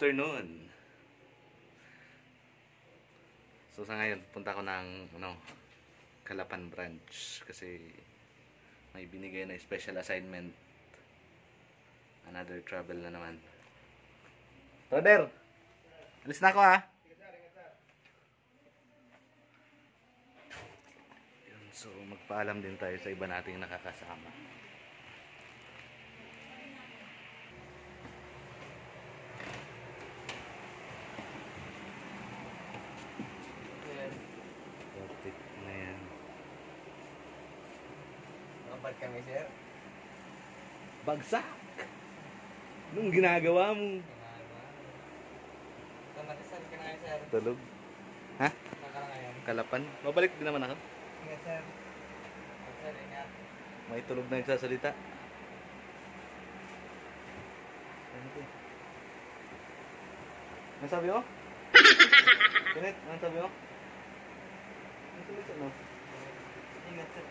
afternoon. So sa ngayon, punta ko ng Calapan branch kasi may binigay na special assignment. Another travel na naman. Brother, alis na ako ha. Yun, so magpaalam din tayo sa iba nating nakakasama. Ba't kami, sir? Bagsak! Anong ginagawa mo? Saan ka na ngayon, sir? Tulog. Ha? Saan ka na ngayon? Calapan? Mabalik din naman ako. Ingat, sir. Sir, ingat. May tulog na nagsasalita. Ano sabi mo? Pinit, ano sabi mo? Ano sabi mo? Ingat, sir.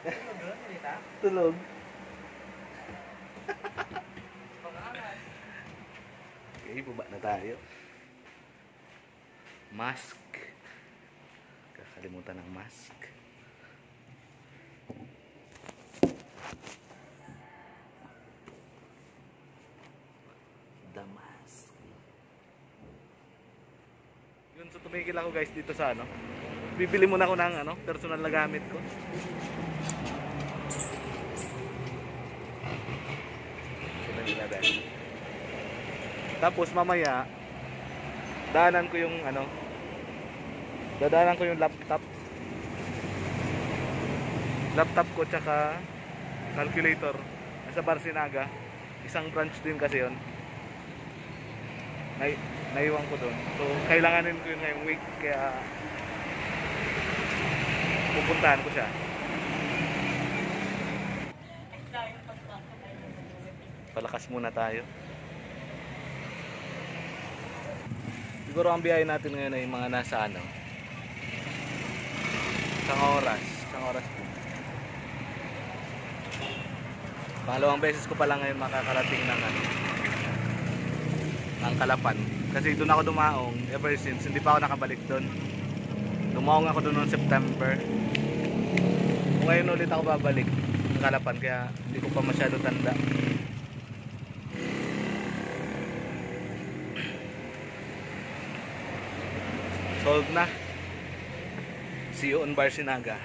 Tulog doon, salita? Tulog. Pangalan. Okay, baba na tayo. Mask. Kakalimutan ng mask. The mask. Yun, so tumigil ako guys dito sa bibili muna ako ng personal na gamit ko. Tapos mamaya dadaanan ko yung laptop ko tsaka calculator sa Barcinaga. Isang branch din kasi yun. Naiwan ko doon. So kailanganin ko yun ngayong week kaya pupuntahan ko siya. Palakas muna tayo. Siguro ang biyahe natin ngayon ay mga nasa isang oras po. Pangalawang beses ko pa lang ngayon makakarating ng Calapan. Kasi doon ako dumaong ever since, hindi pa ako nakabalik doon. Dumaong ako doon noong September. Ngayon ulit ako babalik ng Calapan kaya hindi ko pa masyado tanda. Solved na. See you on Barcinaga.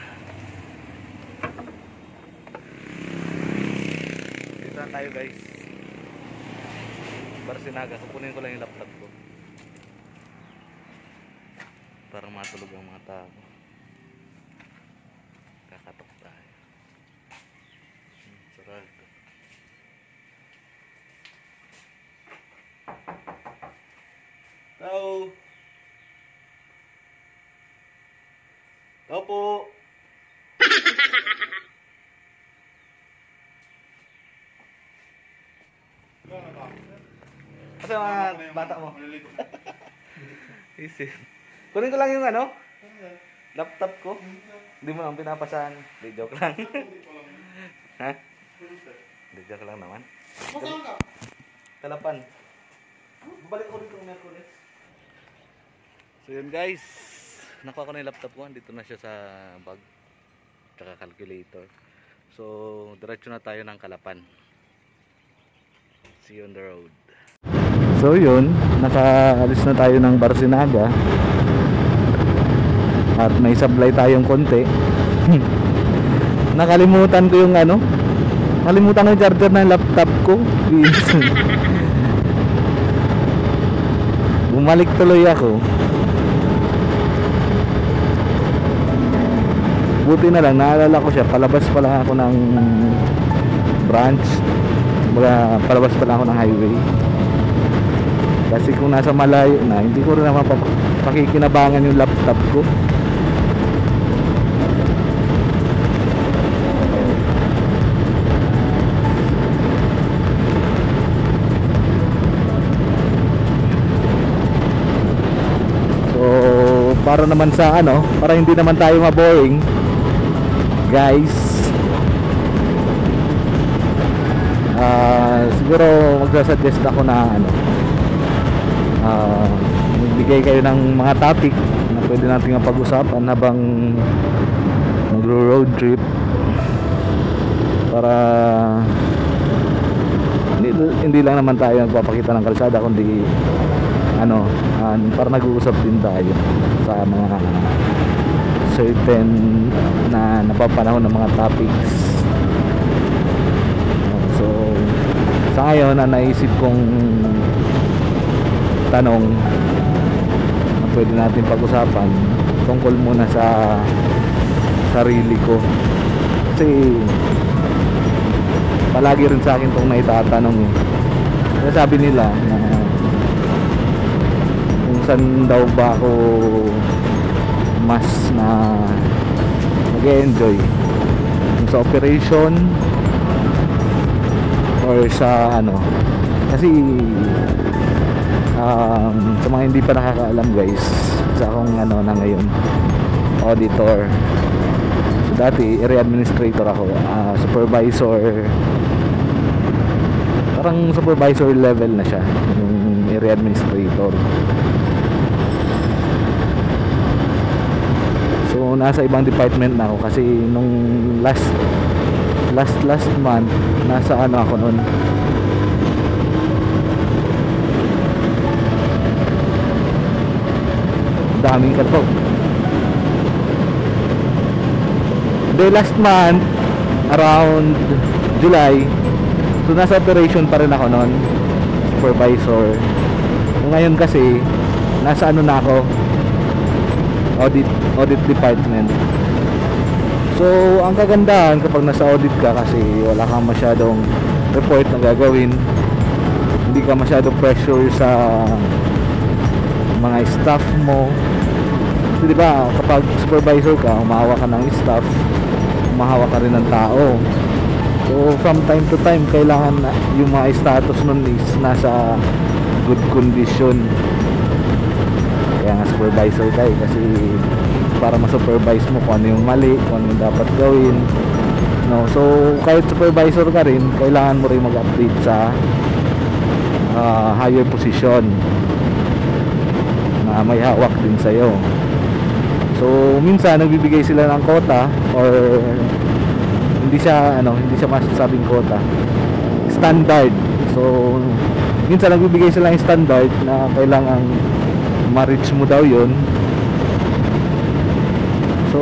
Dito na tayo guys. Barcinaga. Kukunin ko lang yung laptop ko para matulog ang mga tao. Kakatok tayo. Sarado. Tao. Opo. Kasi mga bata mo. Easy. Kunin ko lang yung laptop ko. Hindi mo lang pinapasahan. Hindi, joke lang. Ha? Hindi, joke lang naman. Calapan. Balik ko dito ng Merkulis. So yun guys. Nakuha ko na yung laptop ko. Dito na siya sa bag. Tsaka calculator. So, diretso na tayo ng Calapan. See you on the road. So yun, nakaalis na tayo ng Barcinaga. At may sablay tayong konti. Nakalimutan ko yung nakalimutan ko yung charger ng laptop ko. Bumalik tuloy ako. Buti na lang, naalala ko siya. Palabas pa lang ako ng branch. Palabas pa lang ako ng highway. Kasi kung nasa malayo na, hindi ko rin naman pakikinabangan yung laptop ko. So, para naman sa para hindi naman tayo maboring, guys. Siguro magsasuggest ako na magbigay kayo ng mga topic na pwede nating mapag-usapan habang magro-road trip, para hindi lang naman tayo nagpapakita ng kalsada, kundi para nag-uusap din tayo sa mga certain na napapanahon ng mga topics. So sa ngayon, naisip kong tanong na pwede natin pag-usapan tungkol muna sa sarili ko, kasi palagi rin sa akin itong naitatanong eh. Kasi sabi nila na kung saan daw ba ako mas na nag-enjoy, kung sa operation or sa kasi sa mga hindi pa nakakaalam guys, sa akong na ngayon, auditor. So dati area administrator ako, supervisor, parang supervisor level na siya yung area administrator. So nasa ibang department na ako kasi nung last month nasa ako noon, daming katok. Last month around July, so nasa operation pa rin ako noon, supervisor. Ngayon kasi nasa na ako, audit department. So ang kagandahan kapag nasa audit ka, kasi wala kang masyadong report na gagawin, hindi ka masyadong pressure sa mga staff mo. Kasi diba kapag supervisor ka, humahawa ka ng staff, humahawa ka rin ng tao. So from time to time, kailangan yung mga status nun is nasa good condition. Kaya nga supervisor ka eh, kasi para ma-supervise mo kung ano yung mali, kung ano yung dapat gawin, no? So kahit supervisor ka rin, kailangan mo rin mag-update sa higher position na may hawak din sa'yo. So minsan nagbibigay sila ng quota, or hindi siya masasabing quota, standard. So minsan nagbibigay sila ng standard na kailangan ma-reach mo daw yun. So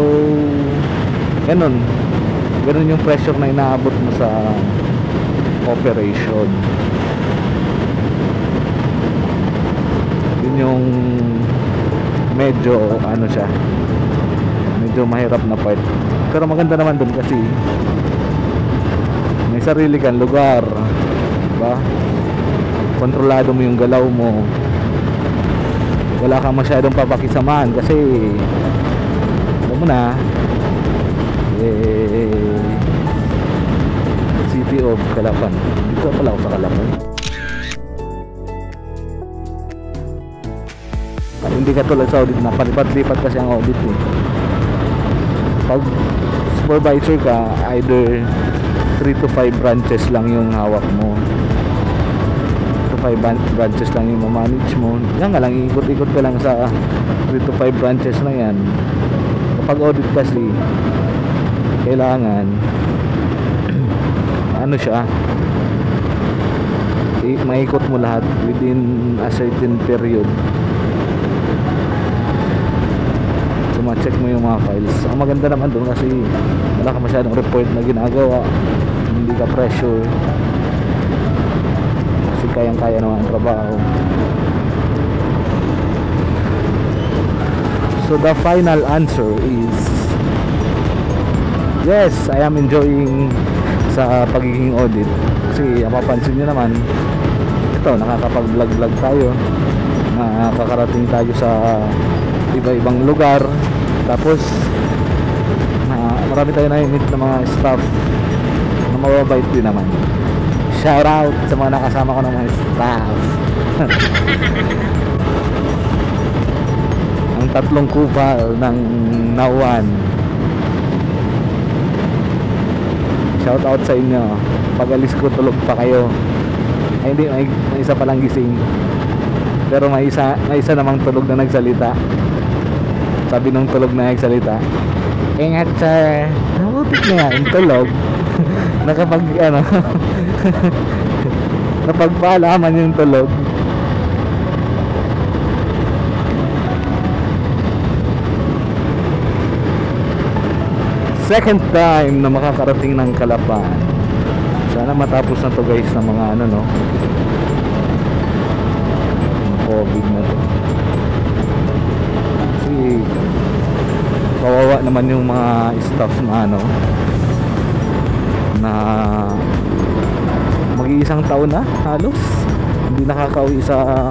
ganun yung pressure na inaabot mo sa operation. Yun yung medyo medyo mahirap na part. Pero maganda naman dun kasi may sarili kang lugar, diba? Kontrolado mo yung galaw mo, wala kang masyadong papakisamahan kasi alam mo na, City of Calapan. Dito pala ako sa Calapan. Hindi katulad sa audit na palipat-lipat kasi ang audit eh. Pag supervisor ka, either 3 to 5 branches lang yung hawak mo, 3 to 5 branches lang yung manage mo. Yan nga lang, ikot-ikot ka lang sa 3 to 5 branches na yan. Kapag audit kasi, kailangan siya, maikot mo lahat within a certain period. So ma-check mo yung mga files. Ang maganda naman doon kasi wala ka masyadong report na ginagawa, hindi ka pressure, kasi kayang-kaya naman ang trabaho. So the final answer is yes, I am enjoying sa pagiging audit. Kasi mapapansin nyo naman, ito, nakakapag-vlog tayo, nakakarating tayo sa iba-ibang lugar, tapos marami tayo na-meet ng mga staff na mababait din naman. Shout out sa mga nakasama ko ng mga staff. Ang 3 kupal ng Nauan, shout out sa inyo. Pag alis ko tulog pa kayo. Ay hindi, may isa palang gising. Pero may isa namang tulog na nagsalita. Sabi nung tulog na nagsalita, ingat sir. Nabutik na yan, tulog. Nakapag ano napagpaalaman yung tulog. Second time na makakarating ng Calapan. Sana matapos na to guys ng mga ano no, yung COVID na to. Kasi kawawa naman yung mga staff na ano, na mag-iisang taon na halos hindi nakakauwi sa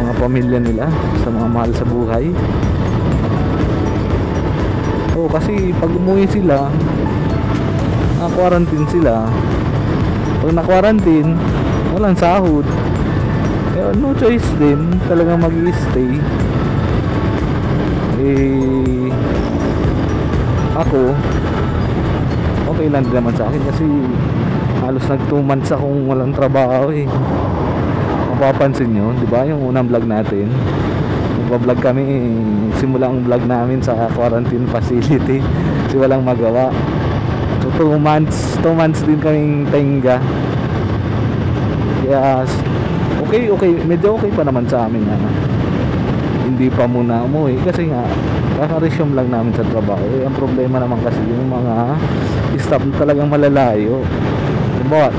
mga pamilya nila, sa mga mahal sa buhay. So kasi pag umuwi sila, na-quarantine sila. Pag na-quarantine, walang sahod. Kaya no choice din, talagang mag-i-stay. Eh, ako, okay lang din naman sa akin kasi halos nag 2 months akong walang trabaho eh. Mapapansin nyo, di ba yung unang vlog natin? Nagpa-vlog kami, simula ang vlog namin sa quarantine facility kasi walang magawa. So 2 months din kaming tenga. Kaya okay, medyo okay pa naman sa amin na hindi pa muna umuwi kasi nga kaka-resume lang namin sa trabaho. Eh, ang problema naman kasi yung mga staff na talagang malalayo. Diba,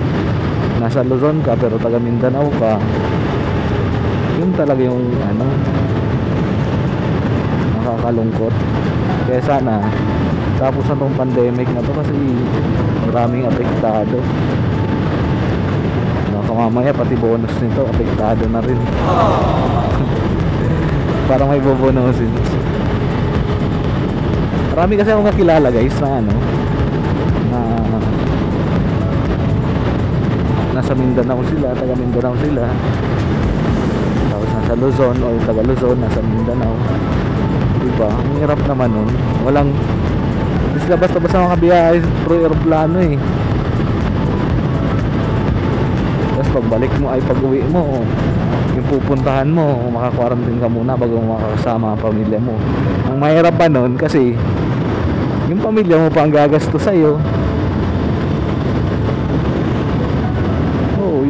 nasa Luzon ka pero taga Mindanao ka, yun talaga yung ano, nakakalungkot. Kaya sana tapos na tong pandemic na to kasi maraming apektado. Baka mamaya pati bonus nito apektado na rin. Parang may bobonusin. Marami kasi akong kakilala guys na ano, na nasa Mindanao sila, taga Mindanao sila. Tapos nasa Luzon o taga Luzon, nasa Mindanao. Diba? Ang hirap naman nun. Walang, hindi sila basta-basta makabiyahe through aeroplano eh. Tapos pagbalik mo ay pag-uwi mo, yung pupuntahan mo, maka-quarantine ka muna bago makakasama ang pamilya mo. Ang mahirap pa nun kasi yung pamilya mo pa ang gagasto sa'yo. Oo,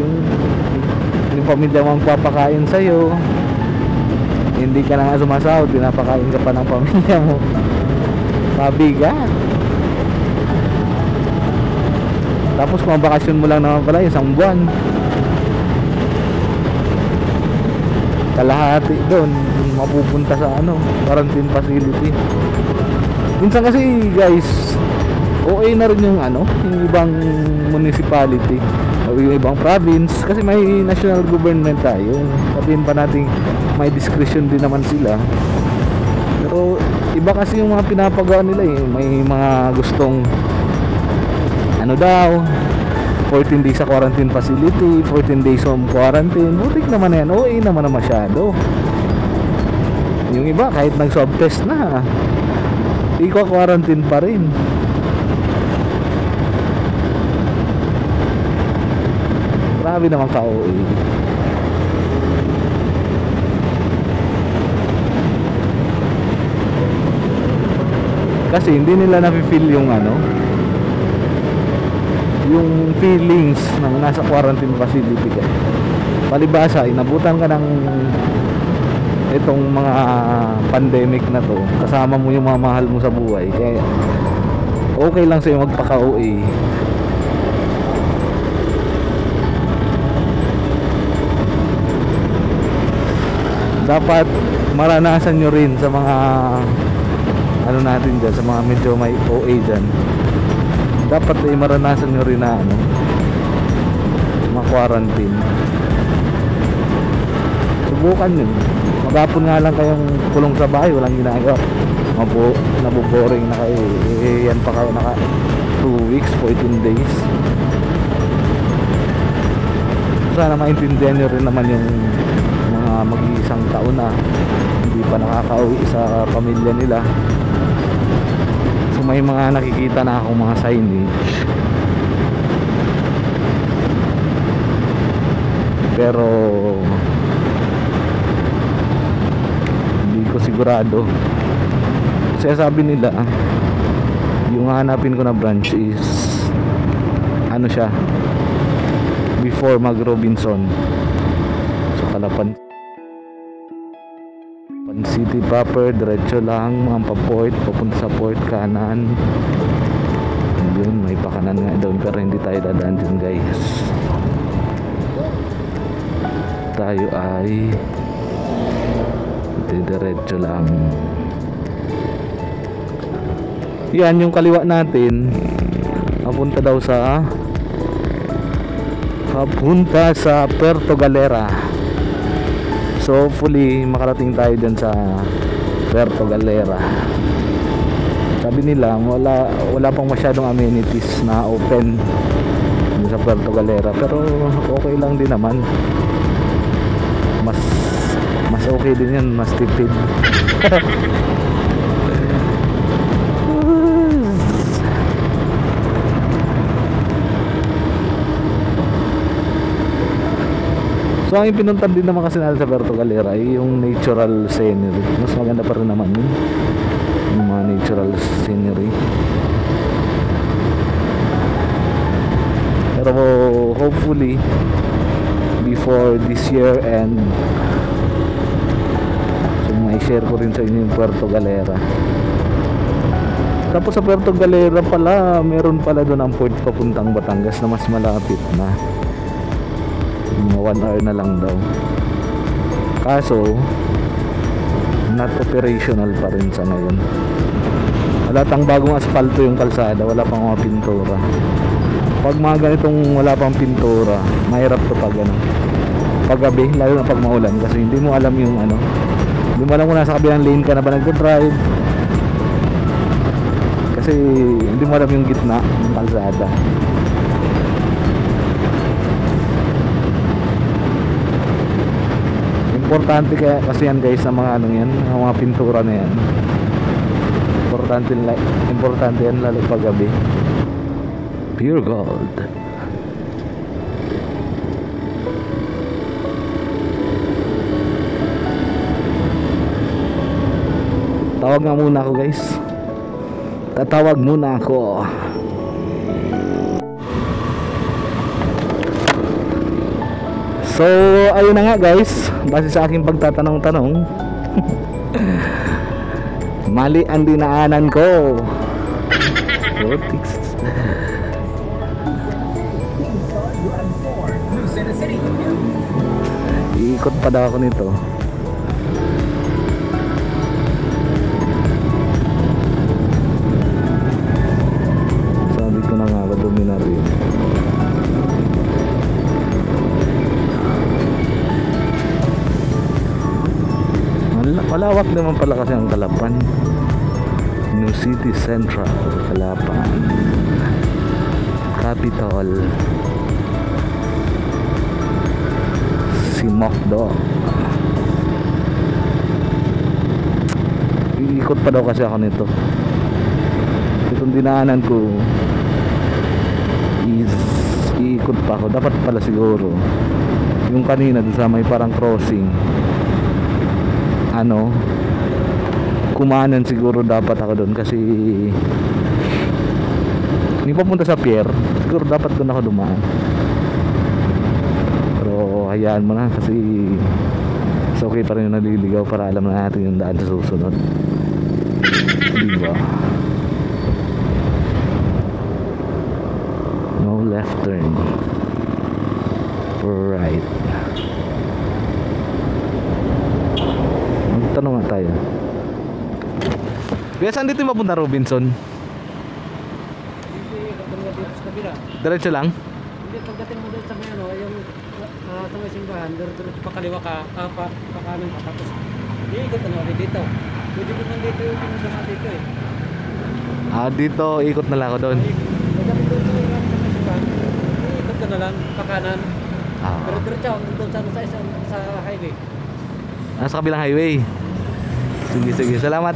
yung pamilya mo ang papakain sa'yo. Hindi ka na nga sumasahod, pinapakain ka pa ng pamilya mo. Mabigat. Tapos kung bakasyon mo lang naman pala isang buwan, kalahati doon mapupunta sa ano, quarantine facility. Minsan kasi guys, OA na rin yung ano, yung ibang municipality o yung ibang province kasi may national government tayo. Sabihin pa natin may discretion din naman sila. Pero iba kasi yung mga pinapagawa nila eh. May mga gustong ano daw, 14 days sa quarantine facility, 14 days home quarantine. Butik naman na yan, OA naman na masyado. Yung iba kahit nag-swab test na, quarantine pa rin. Grabe naman ka-OA. Kasi hindi nila na-feel yung ano, yung feelings ng nasa quarantine facility ka. Palibasa, inabutan ka ng itong mga pandemic na to, kasama mo yung mga mahal mo sa buhay, kaya okay lang sa'yo magpaka-OA. Dapat maranasan nyo rin sa mga ano natin dyan, sa mga medyo may OA dyan. Dapat ay maranasan nyo rin na ano, ma-quarantine. Subukan nyo. Magapon nga lang kayong kulong sa bahay, walang ginagawa, nabuboring na kayo. Yan pa kayo naka 2 weeks, 14 days. Sana maintindihan nyo rin naman yung mga mag-iisang taon na hindi pa nakakauwi sa pamilya nila. So may mga nakikita na akong mga signage, pero sigurado. Kasi sabi nila yung hanapin ko na branch is ano siya, before mag Robinson. So Calapan City proper, diretso lang mga pa-port, papunta sa port kanan. Yun, may pakanan nga doon pero hindi tayo dadaan dyan guys. Tayo ay diretso lang. Yan yung kaliwa natin papunta sa Puerto Galera. So hopefully makarating tayo dyan sa Puerto Galera. Sabi nila wala pang masyadong amenities na open dyan sa Puerto Galera, pero okay lang din naman. Mas okay din yan, mas tipid. So ang pinuntan din naman kasi natin sa Puerto Galera ay yung natural scenery. Mas maganda pa rin naman yun, yung mga natural scenery. Pero hopefully before this year end, so may share ko rin sa inyo yung Puerto Galera. Tapos sa Puerto Galera pala, meron pala doon ang port papuntang Batangas na mas malapit na. 1 hour na lang daw. Kaso not operational pa rin sa ngayon. Wala pang bagong asfalto yung kalsada, wala pang mga pintura. Pag mga ganitong wala pang pintura, mahirap to pag paggabi, lalo na pag maulan, kasi hindi mo alam yung hindi mo alam kung nasa kabilang lane ka na ba nagdadrive, kasi hindi mo alam yung gitna ng kalsada. Importante kaya kasi yan guys, sa mga yan, ang mga pintura na yan. Importante yan lalo pag gabi. Pure gold. Tawag nga muna ako guys. Tatawag muna ako. So, ayun na nga guys, base sa aking pagtatanong-tanong, mali ang dinaanan ko. Iikot pa daw ako nito. Sabi ko na nga, madumi na rin. Malawak naman pala kasi ang Calapan. New City Central, Calapan, Capital, Simocdo. Iikot pa daw kasi ako nito. Itong dinaanan ko is iikot pa ako. Dapat pala siguro yung kanina doon sa may parang crossing, kumanan siguro dapat ako doon, kasi hindi papunta sa pier. Siguro dapat doon ako dumaan, pero hayaan mo na kasi so okay pa rin yung naliligaw, para alam na natin yung daan sa susunod, diba? No left turn, right. Magtanong nga tayo. Kaya saan dito yung mapunta, Robinson? Diretso lang? Hindi, pagdating mo doon sa may yung sa may simbahan, diretso pa kaliwa ka, pa kanan ka, tapos iikot ulit dito. Pwede ko nang dito yung pinasama dito Dito, ikot na lang ako doon. Pagdating doon sa may simbahan, iikot ka na lang, pa kanan. Pero diretso, doon sa highway. Sa kabilang highway. Sige, salamat.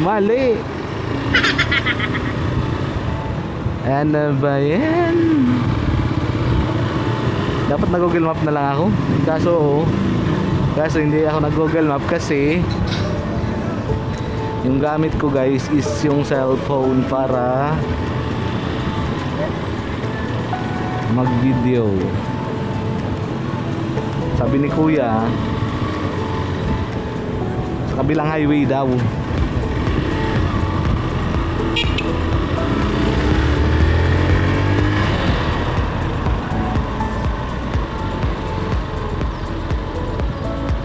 Mali. Ano ba yan? Dapat na Google Map na lang ako. Kaso hindi ako nag Google Map kasi yung gamit ko guys is yung cellphone para mag video. Sabi ni kuya sa kabilang highway daw.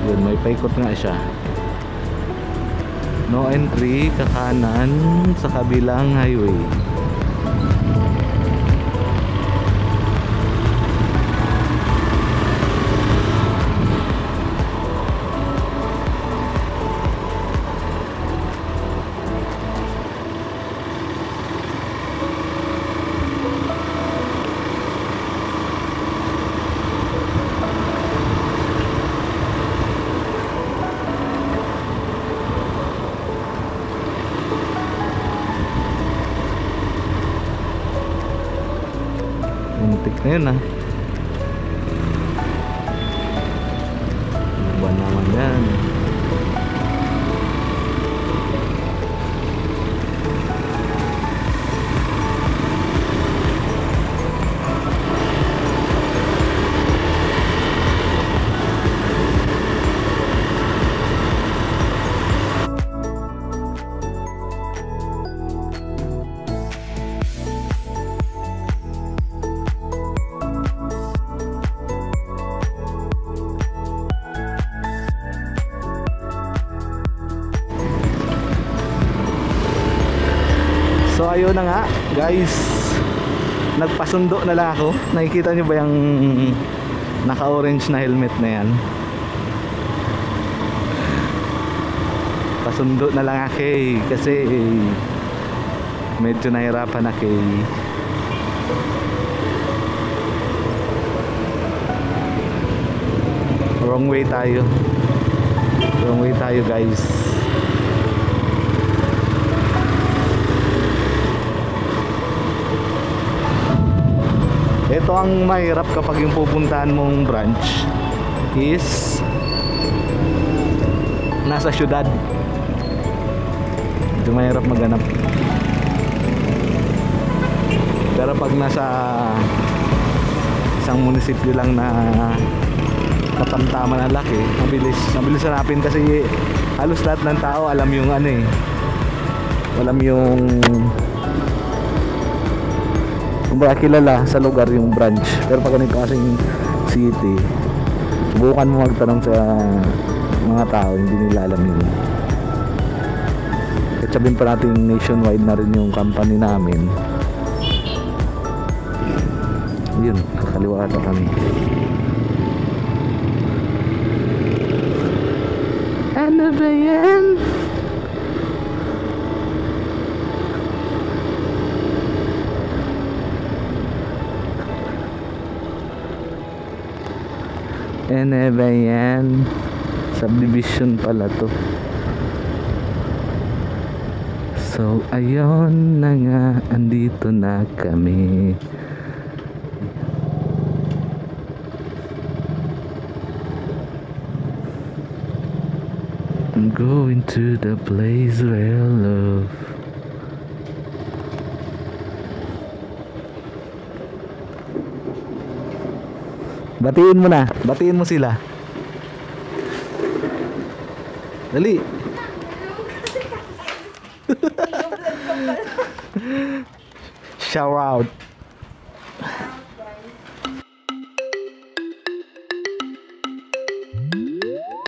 Yun, may paikot nga siya. No entry, kakanan sa kabilang highway. Muntik na yun ah. Ano ba naman yan? So ayun na nga guys, nagpasundo na lang ako. Nakikita nyo ba yung naka-orange na helmet na yan? Pasundo na lang ako kasi medyo nahirapan ako. Wrong way tayo. Wrong way tayo guys. Ito ang mahirap kapag yung pupuntahan mong branch is nasa syudad. Medyo mahirap maghanap. Pero pag nasa isang munisipyo lang na katamtaman na laki, mabilis hanapin kasi halos lahat ng tao alam yung ano eh. Alam yung kumbaga kilala sa lugar yung branch. Pero pag ganito kasing city, subukan mo magtanong sa mga tao, hindi nila alam yun. At sabihin pa natin nationwide na rin yung company namin. Yun, kakaliwa ata kami. Ano ba yan? Ano ba yan? Subdivision pala to. So ayun na nga, andito na kami. I'm going to the place where I love. Batiin mo na. Batiin mo sila. Dali. Shout out.